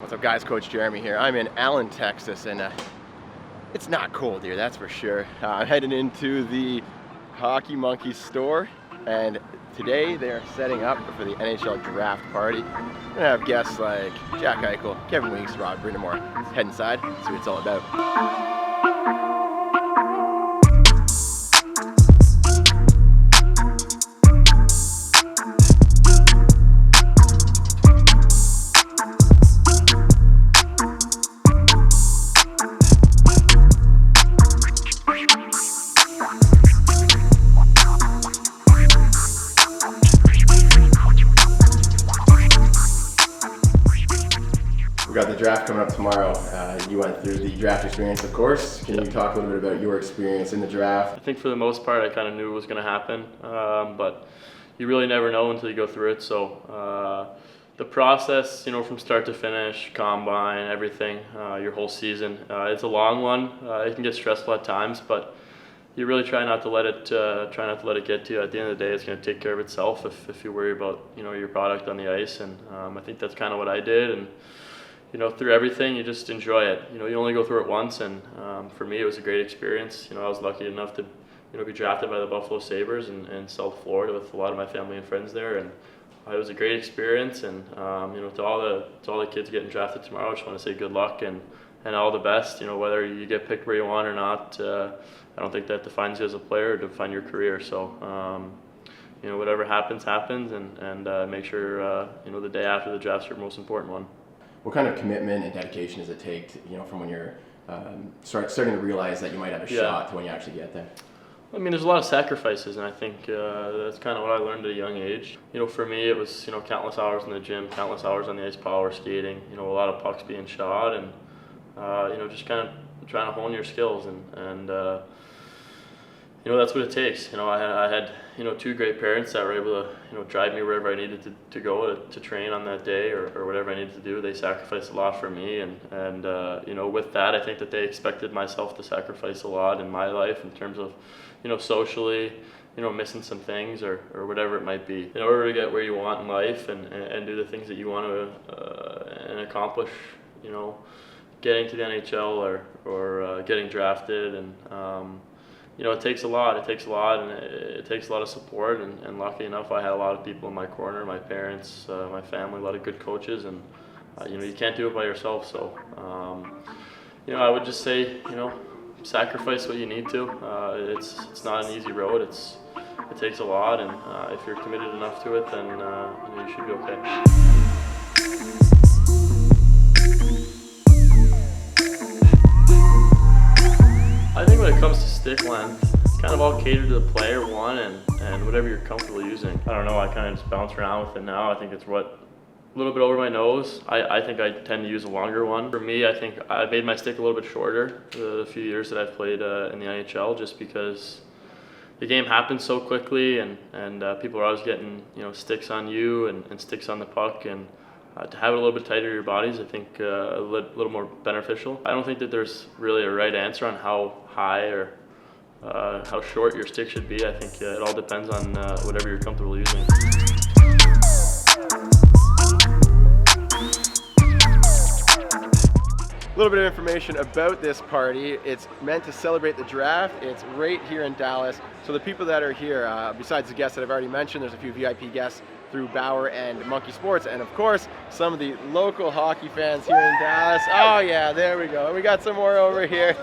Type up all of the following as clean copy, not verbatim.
What's up guys, Coach Jeremy here. I'm in Allen, Texas, and it's not cold here, that's for sure. I'm heading into the HockeyMonkey store, and today they're setting up for the NHL Draft party. We're gonna have guests like Jack Eichel, Kevin Weeks, Brind'Amour. Head inside, see what it's all about. We've got the draft coming up tomorrow. You went through the draft experience, of course. Can you talk a little bit about your experience in the draft? I think for the most part, I kind of knew it was going to happen, but you really never know until you go through it. So the process, from start to finish, combine, everything, your whole season, it's a long one. It can get stressful at times, but you really try not to let it get to you. At the end of the day, it's going to take care of itself if you worry about your product on the ice, and I think that's kind of what I did. And through everything, you just enjoy it. You only go through it once, and for me, it was a great experience. I was lucky enough to, be drafted by the Buffalo Sabres in South Florida with a lot of my family and friends there, and it was a great experience. And to all the kids getting drafted tomorrow, I just want to say good luck and all the best. Whether you get picked where you want or not, I don't think that defines you as a player or define your career. So. Whatever happens, and make sure the day after the draft's your most important one. What kind of commitment and dedication does it take, from when you're starting to realize that you might have a shot to when you actually get there? I mean, there's a lot of sacrifices, and I think that's kind of what I learned at a young age. For me, it was countless hours in the gym, countless hours on the ice, power skating. A lot of pucks being shot, and just kind of trying to hone your skills, and that's what it takes. I had two great parents that were able to drive me wherever I needed to go to train on that day or whatever I needed to do. They sacrificed a lot for me, and with that, I think that they expected myself to sacrifice a lot in my life in terms of socially, missing some things or whatever it might be in order to get where you want in life and do the things that you want to and accomplish. Getting to the NHL or getting drafted, and it takes a lot. It takes a lot, and it takes a lot of support. And lucky enough, I had a lot of people in my corner, my parents, my family, a lot of good coaches, and you can't do it by yourself. So, I would just say, sacrifice what you need to. It's not an easy road. It takes a lot, and if you're committed enough to it, then you should be okay. I think when it comes to stick length, it's kind of all catered to the player, one, and whatever you're comfortable using. I don't know, I kind of just bounce around with it now. I think it's a little bit over my nose. I think I tend to use a longer one. For me, I think I made my stick a little bit shorter the few years that I've played in the NHL, just because the game happens so quickly, and people are always getting sticks on you and sticks on the puck, and to have it a little bit tighter to your bodies, I think a little more beneficial. I don't think that there's really a right answer on how high or how short your stick should be. I think it all depends on whatever you're comfortable using. A little bit of information about this party. It's meant to celebrate the draft. It's right here in Dallas. So the people that are here, besides the guests that I've already mentioned, there's a few VIP guests through Bauer and Monkey Sports, and of course some of the local hockey fans here in Dallas. Oh yeah, there we go. We got some more over here.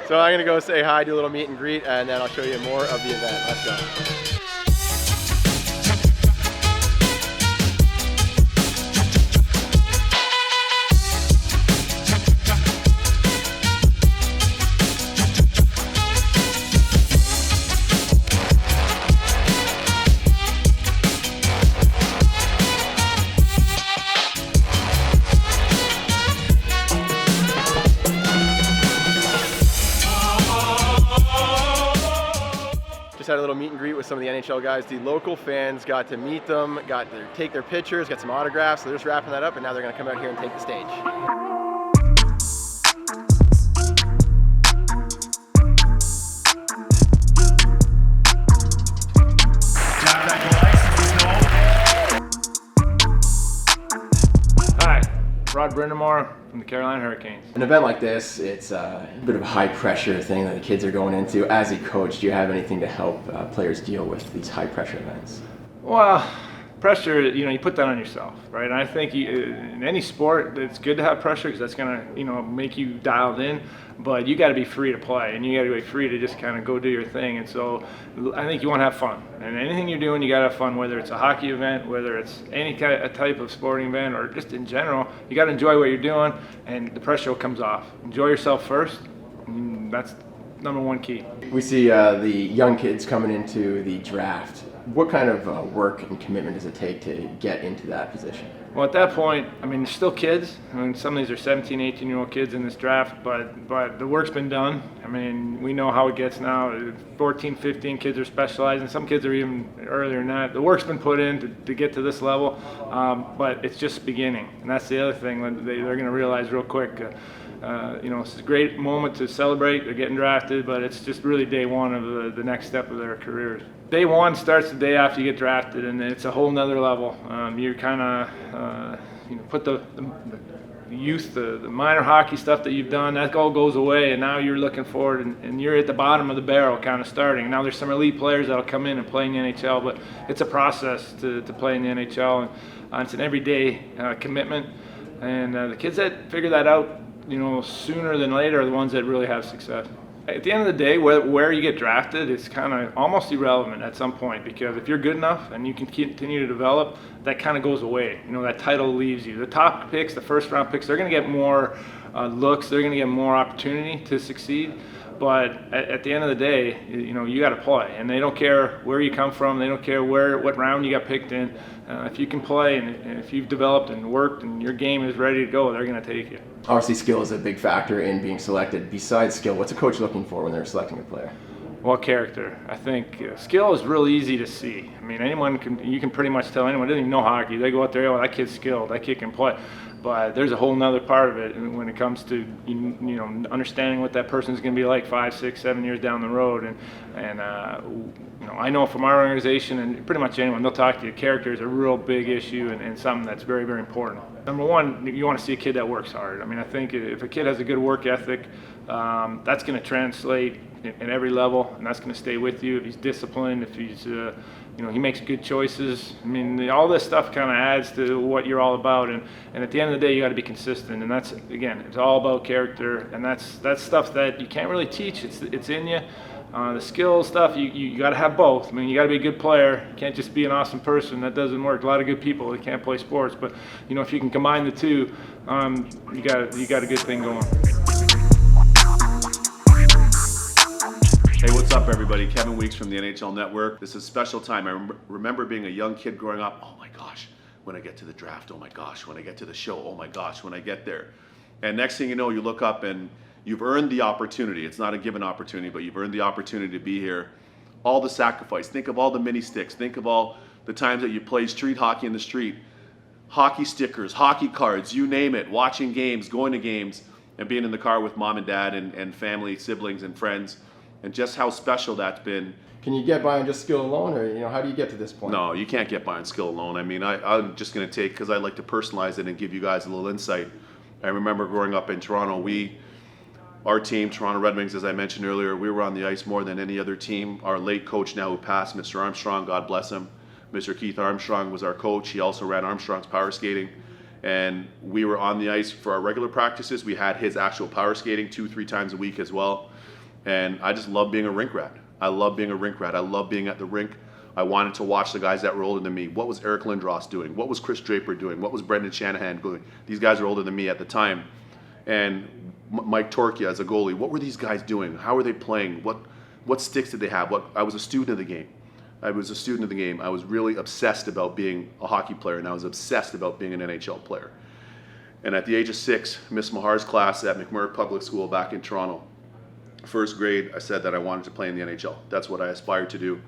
So I'm gonna go say hi, do a little meet and greet, and then I'll show you more of the event. Let's go. Just had a little meet and greet with some of the NHL guys. The local fans got to meet them, got to take their pictures, get some autographs. So they're just wrapping that up, and now they're going to come out here and take the stage. Hi, Brind'Amour from the Carolina Hurricanes. An event like this, it's a bit of a high pressure thing that the kids are going into. As a coach, do you have anything to help players deal with these high pressure events? Well, pressure, you put that on yourself, right? And I think in any sport, it's good to have pressure because that's going to, make you dialed in. But you got to be free to play, and you got to be free to just kind of go do your thing. And so I think you want to have fun. And anything you're doing, you got to have fun, whether it's a hockey event, whether it's any kind of type of sporting event, or just in general. You got to enjoy what you're doing, and the pressure comes off. Enjoy yourself first. And that's number one key. We see the young kids coming into the draft. What kind of work and commitment does it take to get into that position? Well, at that point, they're still kids. Some of these are 17, 18-year-old kids in this draft, but the work's been done. We know how it gets now. 14, 15 kids are specializing. Some kids are even earlier than that. The work's been put in to get to this level, but it's just beginning. And that's the other thing that they're going to realize real quick. It's a great moment to celebrate. They're getting drafted, but it's just really day one of the next step of their careers. Day one starts the day after you get drafted, and it's a whole nother level. You're kind of, put the youth, the minor hockey stuff that you've done, that all goes away, and now you're looking forward, and you're at the bottom of the barrel kind of starting. Now there's some elite players that'll come in and play in the NHL, but it's a process to play in the NHL, and it's an everyday commitment. And the kids that figure that out, sooner than later are the ones that really have success. At the end of the day, where you get drafted is kind of almost irrelevant at some point, because if you're good enough and you can continue to develop, that kind of goes away. That title leaves you. The top picks, the first round picks, they're going to get more looks. They're going to get more opportunity to succeed. But at the end of the day, you got to play, and they don't care where you come from. They don't care what round you got picked in. If you can play, and if you've developed and worked, and your game is ready to go, they're going to take you. Obviously, skill is a big factor in being selected. Besides skill, what's a coach looking for when they're selecting a player? Well, character. I think skill is real easy to see. You can pretty much tell anyone who doesn't even know hockey. They go out there, that kid's skilled, that kid can play. But there's a whole nother part of it when it comes to understanding what that person's going to be like 5, 6, 7 years down the road. And I know from our organization and pretty much anyone, they'll talk to you. Character is a real big issue and something that's very, very important. Number one, you want to see a kid that works hard. I think if a kid has a good work ethic, that's going to translate in every level, and that's going to stay with you. If he's disciplined, if he's he makes good choices. All this stuff kind of adds to what you're all about, and at the end of the day, you got to be consistent, and that's, again, it's all about character, and that's stuff that you can't really teach. It's in you. The skill stuff, you got to have both. You got to be a good player. You can't just be an awesome person. That doesn't work. A lot of good people that can't play sports, but if you can combine the two, you got a good thing going. Hey, what's up, everybody? Kevin Weeks from the NHL Network. This is a special time. I remember being a young kid growing up. Oh my gosh, when I get to the draft, oh my gosh, when I get to the show, oh my gosh, when I get there. And next thing you know, you look up and you've earned the opportunity. It's not a given opportunity, but you've earned the opportunity to be here. All the sacrifice. Think of all the mini sticks. Think of all the times that you played street hockey in the street. Hockey stickers, hockey cards, you name it. Watching games, going to games, and being in the car with mom and dad and family, siblings, and friends. And just how special that's been. Can you get by on just skill alone, or how do you get to this point? No, you can't get by on skill alone. I'm just going to take, because I like to personalize it and give you guys a little insight. I remember growing up in Toronto, our team, Toronto Red Wings, as I mentioned earlier, we were on the ice more than any other team. Our late coach now who passed, Mr. Armstrong, God bless him. Mr. Keith Armstrong was our coach. He also ran Armstrong's power skating. And we were on the ice for our regular practices. We had his actual power skating 2-3 times a week as well. And I just love being a rink rat. I love being a rink rat. I love being at the rink. I wanted to watch the guys that were older than me. What was Eric Lindros doing? What was Chris Draper doing? What was Brendan Shanahan doing? These guys are older than me at the time. And Mike Torkia as a goalie, what were these guys doing? How were they playing? What sticks did they have? I was a student of the game. I was really obsessed about being a hockey player, and I was obsessed about being an NHL player. And at the age of 6, Miss Mahar's class at McMurray Public School back in Toronto, first grade, I said that I wanted to play in the NHL. That's what I aspired to do.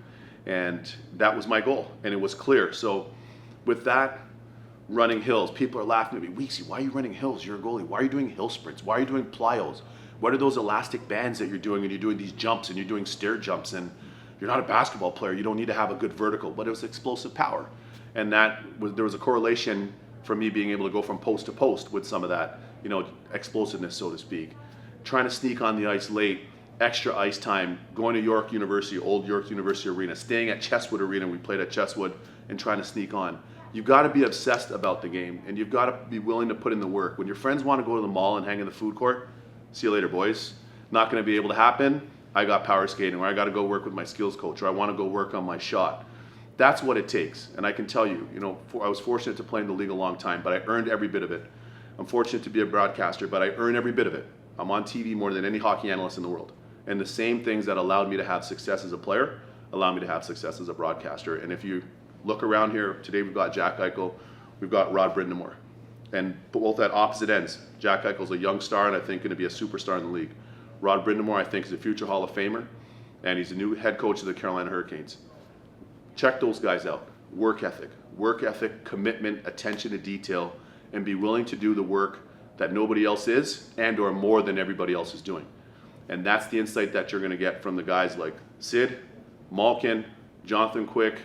And that was my goal. And it was clear. So with that, running hills, people are laughing at me. Weeksy, why are you running hills? You're a goalie. Why are you doing hill sprints? Why are you doing plyos? What are those elastic bands that you're doing? And you're doing these jumps and you're doing stair jumps. And you're not a basketball player. You don't need to have a good vertical. But it was explosive power. And there was a correlation from me being able to go from post to post with some of that, you know, explosiveness, so to speak. Trying to sneak on the ice late, extra ice time, going to York University, old York University Arena, staying at Chesswood Arena, we played at Chesswood, and trying to sneak on. You've got to be obsessed about the game, and you've got to be willing to put in the work. When your friends want to go to the mall and hang in the food court, see you later, boys. Not going to be able to happen. I got power skating, or I got to go work with my skills coach, or I want to go work on my shot. That's what it takes. And I can tell you, you know, I was fortunate to play in the league a long time, but I earned every bit of it. I'm fortunate to be a broadcaster, but I earn every bit of it. I'm on TV more than any hockey analyst in the world. And the same things that allowed me to have success as a player allow me to have success as a broadcaster. And if you look around here, today we've got Jack Eichel, we've got Brind'Amour. And both at opposite ends. Jack Eichel's a young star and I think going to be a superstar in the league. Brind'Amour I think is a future Hall of Famer, and he's the new head coach of the Carolina Hurricanes. Check those guys out. Work ethic, commitment, attention to detail, and be willing to do the work that nobody else is and or more than everybody else is doing. And that's the insight that you're going to get from the guys like Sid, Malkin, Jonathan Quick,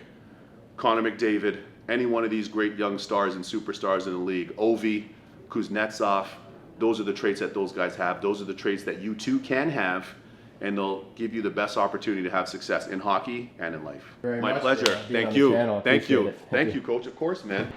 Connor McDavid, any one of these great young stars and superstars in the league, Ovi, Kuznetsov. Those are the traits that those guys have. Those are the traits that you too can have, and they'll give you the best opportunity to have success in hockey and in life. My pleasure. Thank you. Thank you. Thank you, Coach. Of course, man.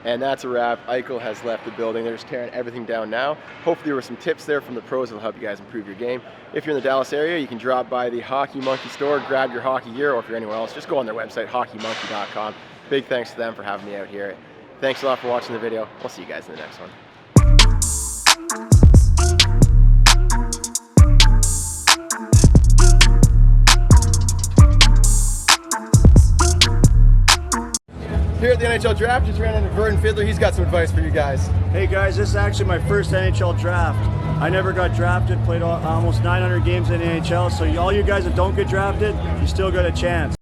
And that's a wrap. Eichel has left the building. They're just tearing everything down now. Hopefully there were some tips there from the pros that will help you guys improve your game. If you're in the Dallas area, you can drop by the HockeyMonkey store, grab your hockey gear, or if you're anywhere else, just go on their website, HockeyMonkey.com. Big thanks to them for having me out here. Thanks a lot for watching the video. We'll see you guys in the next one. Here at the NHL Draft, just ran into Vernon Fiddler. He's got some advice for you guys. Hey guys, this is actually my first NHL draft. I never got drafted, played almost 900 games in the NHL, so all you guys that don't get drafted, you still got a chance.